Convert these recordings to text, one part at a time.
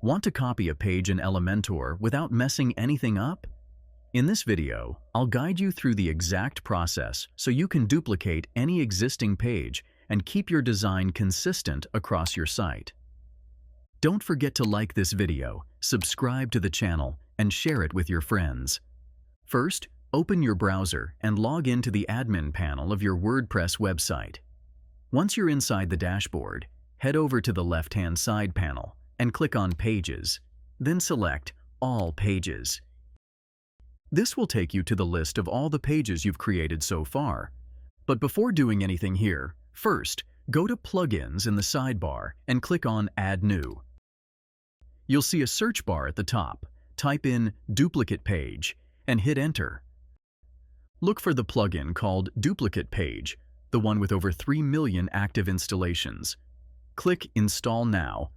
Want to copy a page in Elementor without messing anything up? In this video, I'll guide you through the exact process so you can duplicate any existing page and keep your design consistent across your site. Don't forget to like this video, subscribe to the channel, and share it with your friends. First, open your browser and log into the admin panel of your WordPress website. Once you're inside the dashboard, head over to the left-hand side panel and click on Pages, then select All Pages. This will take you to the list of all the pages you've created so far. But before doing anything here, first, go to Plugins in the sidebar and click on Add New. You'll see a search bar at the top. Type in Duplicate Page and hit Enter. Look for the plugin called Duplicate Page, the one with over 3 million active installations. Click Install Now,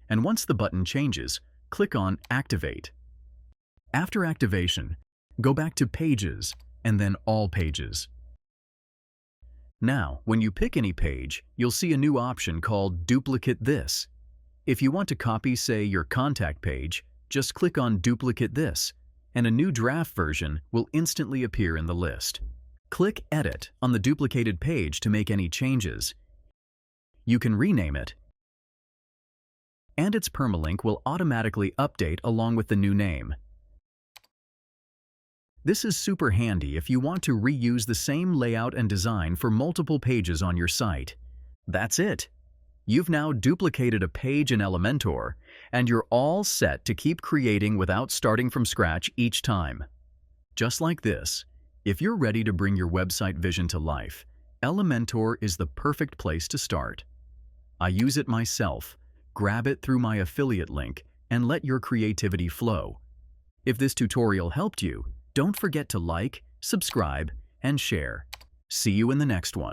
and once the button changes, click on Activate. After activation, go back to Pages and then All Pages. Now, when you pick any page, you'll see a new option called Duplicate This. If you want to copy, say, your contact page, just click on Duplicate This, and a new draft version will instantly appear in the list. Click Edit on the duplicated page to make any changes. You can rename it, and its permalink will automatically update along with the new name. This is super handy if you want to reuse the same layout and design for multiple pages on your site. That's it! You've now duplicated a page in Elementor, and you're all set to keep creating without starting from scratch each time. Just like this, if you're ready to bring your website vision to life, Elementor is the perfect place to start. I use it myself. Grab it through my affiliate link and let your creativity flow. If this tutorial helped you, don't forget to like, subscribe, and share. See you in the next one.